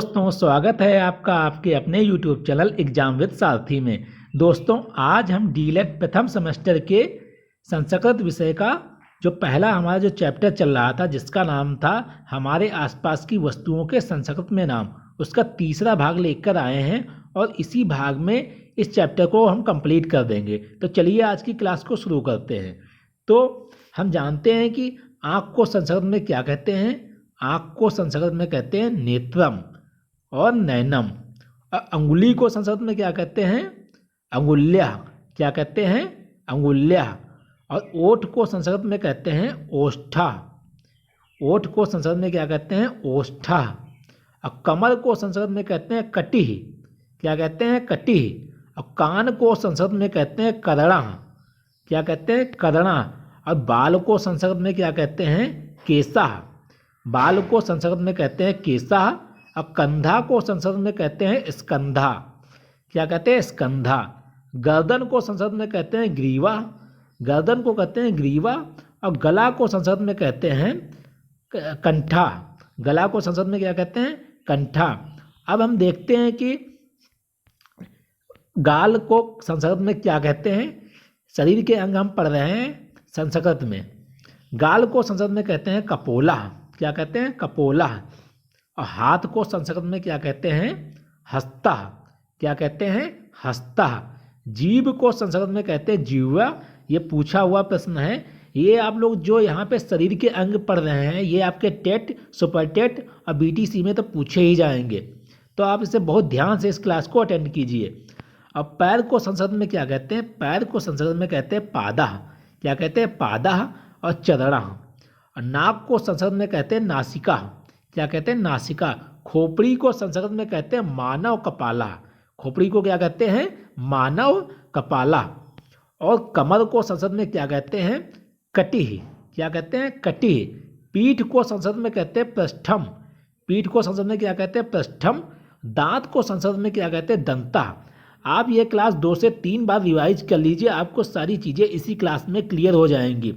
दोस्तों, स्वागत है आपका आपके अपने YouTube चैनल एग्जाम विद सारथी में। दोस्तों, आज हम डीलेट प्रथम सेमेस्टर के संस्कृत विषय का जो पहला हमारा जो चैप्टर चल रहा था, जिसका नाम था हमारे आसपास की वस्तुओं के संस्कृत में नाम, उसका तीसरा भाग लेकर आए हैं और इसी भाग में इस चैप्टर को हम कंप्लीट कर देंगे। तो चलिए आज की क्लास को शुरू करते हैं। तो हम जानते हैं कि आँख को संस्कृत में क्या कहते हैं। आँख को संस्कृत में कहते हैं नेत्रम और नैनम। अंगुली को संस्कृत में क्या कहते हैं? अंगुल्या। क्या कहते हैं? अंगुल्या। और ओठ को संस्कृत में कहते हैं ओष्ठा। ओठ को संस्कृत में क्या कहते हैं? ओष्ठा। और कमर को संस्कृत में कहते हैं कटिह। क्या कहते हैं? कटिह। और कान को संस्कृत में कहते हैं करड़ा। क्या कहते हैं? करड़ा। और बाल को संस्कृत में क्या कहते हैं? केसा। बाल को संस्कृत में कहते हैं केसा। और कंधा को संस्कृत में कहते हैं स्कंधा। क्या कहते हैं? स्कंधा। गर्दन को संस्कृत में कहते हैं ग्रीवा। गर्दन को कहते हैं ग्रीवा। और गला को संस्कृत में कहते हैं कंठा। गला को संस्कृत में क्या कहते हैं? कंठा। अब हम देखते हैं कि गाल को संस्कृत में क्या कहते हैं। शरीर के अंग हम पढ़ रहे हैं संस्कृत में। गाल को संस्कृत में कहते हैं कपोला। क्या कहते हैं? कपोला। और हाथ को संस्कृत में क्या कहते हैं? हस्ता। क्या कहते हैं? हस्ता। जीभ को संस्कृत में कहते हैं जिह्वा। ये पूछा हुआ प्रश्न है। ये आप लोग जो यहाँ पे शरीर के अंग पढ़ रहे हैं, ये आपके टेट, सुपर टेट और बीटीसी में तो पूछे ही जाएंगे। तो आप इसे बहुत ध्यान से इस क्लास को अटेंड कीजिए। अब पैर को संस्कृत में क्या कहते हैं? पैर को संस्कृत में कहते हैं पादा। क्या कहते हैं? पादा। और चरणा। और नाक को संस्कृत में कहते हैं नासिका। क्या कहते हैं? नासिका। खोपड़ी को संस्कृत में कहते हैं मानव कपाला। खोपड़ी को क्या कहते हैं? मानव कपाला। और कमर को संस्कृत में क्या कहते हैं? कटिह। क्या कहते हैं? कटिह। पीठ को संस्कृत में कहते हैं पृष्ठम। पीठ को संस्कृत में क्या कहते हैं? पृष्ठम। दांत को संस्कृत में क्या कहते हैं? दंता। आप ये क्लास 2 से 3 बार रिवाइज कर लीजिए, आपको सारी चीज़ें इसी क्लास में क्लियर हो जाएंगी।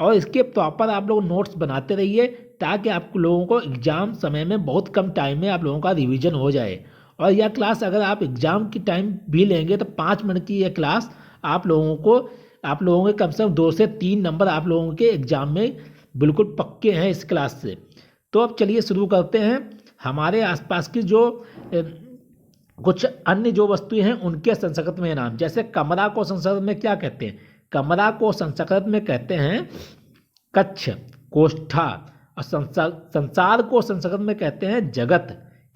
और इसके प्रॉपर आप लोग नोट्स बनाते रहिए, ताकि आप लोगों को एग्ज़ाम समय में बहुत कम टाइम में आप लोगों का रिवीजन हो जाए। और यह क्लास अगर आप एग्ज़ाम की टाइम भी लेंगे तो 5 मिनट की यह क्लास आप लोगों के कम से कम 2 से 3 नंबर आप लोगों के एग्ज़ाम में बिल्कुल पक्के हैं इस क्लास से। तो अब चलिए शुरू करते हैं। हमारे आसपास की जो कुछ अन्य जो वस्तुएं हैं उनके संस्कृत में नाम, जैसे कमरा को संस्कृत में क्या कहते हैं? कमरा को संस्कृत में कहते हैं कक्ष, कोष्ठा। और संसार को संस्कृत में कहते हैं जगत।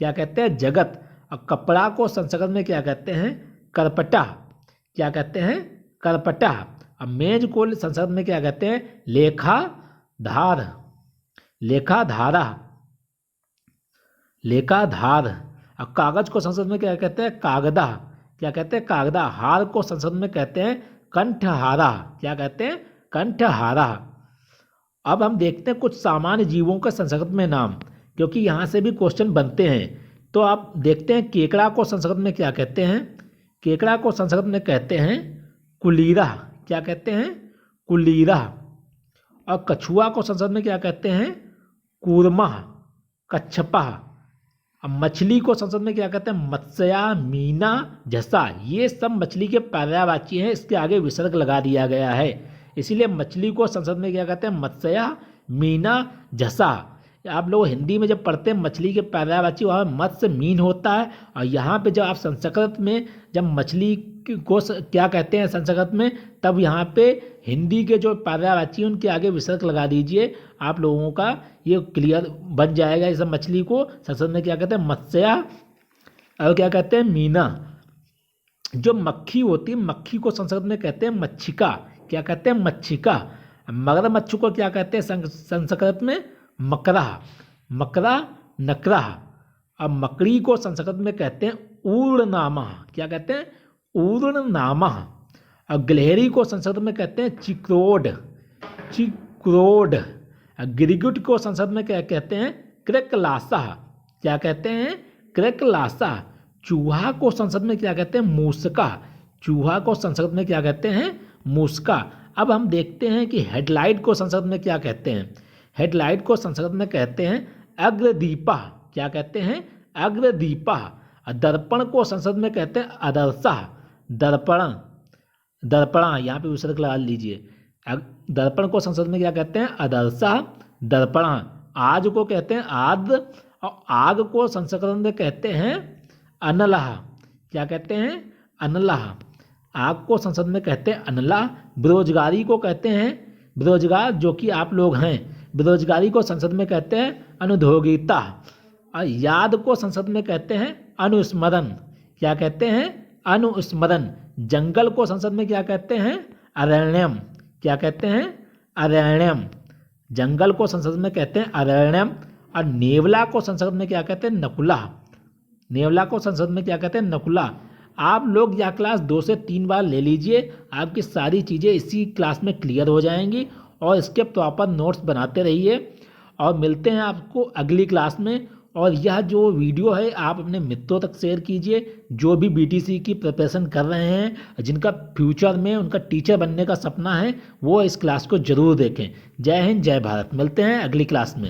क्या कहते हैं? जगत। और कपड़ा को संस्कृत में क्या कहते हैं? करपटा। क्या कहते हैं? करपटा। और मेज को संस्कृत में क्या कहते हैं? लेखा धार। लेखा धारा। लेखा धार। और कागज को संस्कृत में क्या कहते हैं? कागदा। क्या कहते हैं? कागदा। हार को संस्कृत में कहते हैं कंठहारा। क्या कहते हैं? कंठहारा। अब हम देखते हैं कुछ सामान्य जीवों के संस्कृत में नाम, क्योंकि यहाँ से भी क्वेश्चन बनते हैं। तो आप देखते हैं केकड़ा को संस्कृत में क्या कहते हैं? केकड़ा को संस्कृत में कहते हैं कुलीरा। क्या कहते हैं? कुलीरा। और कछुआ को संस्कृत में क्या कहते हैं? कूर्मा, कच्छपा। अब मछली को संस्कृत में क्या कहते हैं? मत्स्या, मीना, झसा। ये सब मछली के पर्यायवाची हैं, इसके आगे विसर्ग लगा दिया गया है, इसीलिए मछली को संस्कृत में क्या कहते हैं? मत्स्या, मीना, झसा। आप लोग हिंदी में जब पढ़ते हैं मछली के पर्यायवाची, वहाँ मत्स्य मीन होता है। और यहाँ पे जब आप संस्कृत में जब मछली को क्या कहते हैं संस्कृत में, तब यहाँ पे हिंदी के जो पर्यायवाची उनके आगे विसर्ग लगा दीजिए, आप लोगों का ये क्लियर बन जाएगा। इस मछली को संस्कृत में क्या कहते हैं? मत्स्या। और क्या कहते हैं? मीना। जो मक्खी होती है, मक्खी को संस्कृत में कहते हैं मच्छिका। क्या कहते हैं? मच्छिका। मगरमच्छ को क्या कहते हैं संस्कृत में? मकरा। मकरा, नकरा। और मकड़ी को संस्कृत में कहते हैं ऊर्णनामा। क्या कहते हैं? ऊर्णनामा। और गिलहरी को संस्कृत में कहते हैं चिक्रोड। चिक्रोड। गिरगिट को संस्कृत में क्या कहते हैं? क्रेकलासा। क्या कहते हैं? क्रेकलासा। चूहा को संस्कृत में क्या कहते हैं? मूसका। चूहा को संस्कृत में क्या कहते हैं? मूसका। अब हम देखते हैं कि हेडलाइट को संस्कृत में क्या कहते हैं? हेडलाइट को संस्कृत में कहते हैं अग्रदीपा। क्या कहते हैं? अग्रदीपः। दर्पण को संस्कृत में कहते हैं आदर्शः। दर्पण, दर्पणा, यहाँ पे विसर्ग लगा लीजिए। दर्पण को संस्कृत में क्या कहते हैं? आदर्शः दर्पणा। आज को कहते हैं आद, और आग को संस्कृत में कहते हैं अनलः। क्या कहते हैं? अनलः। आग को संस्कृत में कहते हैं अनला। बेरोजगारी को कहते हैं, बेरोजगार जो कि आप लोग हैं, बेरोजगारी को संस्कृत में कहते हैं अनुद्योगिता। और याद को संस्कृत में कहते हैं अनुस्मरण। क्या कहते हैं? अनुस्मरण। जंगल को संस्कृत में क्या कहते हैं? अरण्यम। क्या कहते हैं? अरण्यम। जंगल को संस्कृत में कहते हैं अरण्यम। और नेवला को संस्कृत में क्या कहते हैं? नकुला। नेवला को संस्कृत में क्या कहते हैं? नकुला। आप लोग यह क्लास 2 से 3 बार ले लीजिए, आपकी सारी चीज़ें इसी क्लास में क्लियर हो जाएंगी। और इसके प्रॉपर नोट्स बनाते रहिए, और मिलते हैं आपको अगली क्लास में। और यह जो वीडियो है आप अपने मित्रों तक शेयर कीजिए, जो भी बीटीसी की प्रिपरेशन कर रहे हैं, जिनका फ्यूचर में उनका टीचर बनने का सपना है, वो इस क्लास को ज़रूर देखें। जय हिंद, जय भारत। मिलते हैं अगली क्लास में।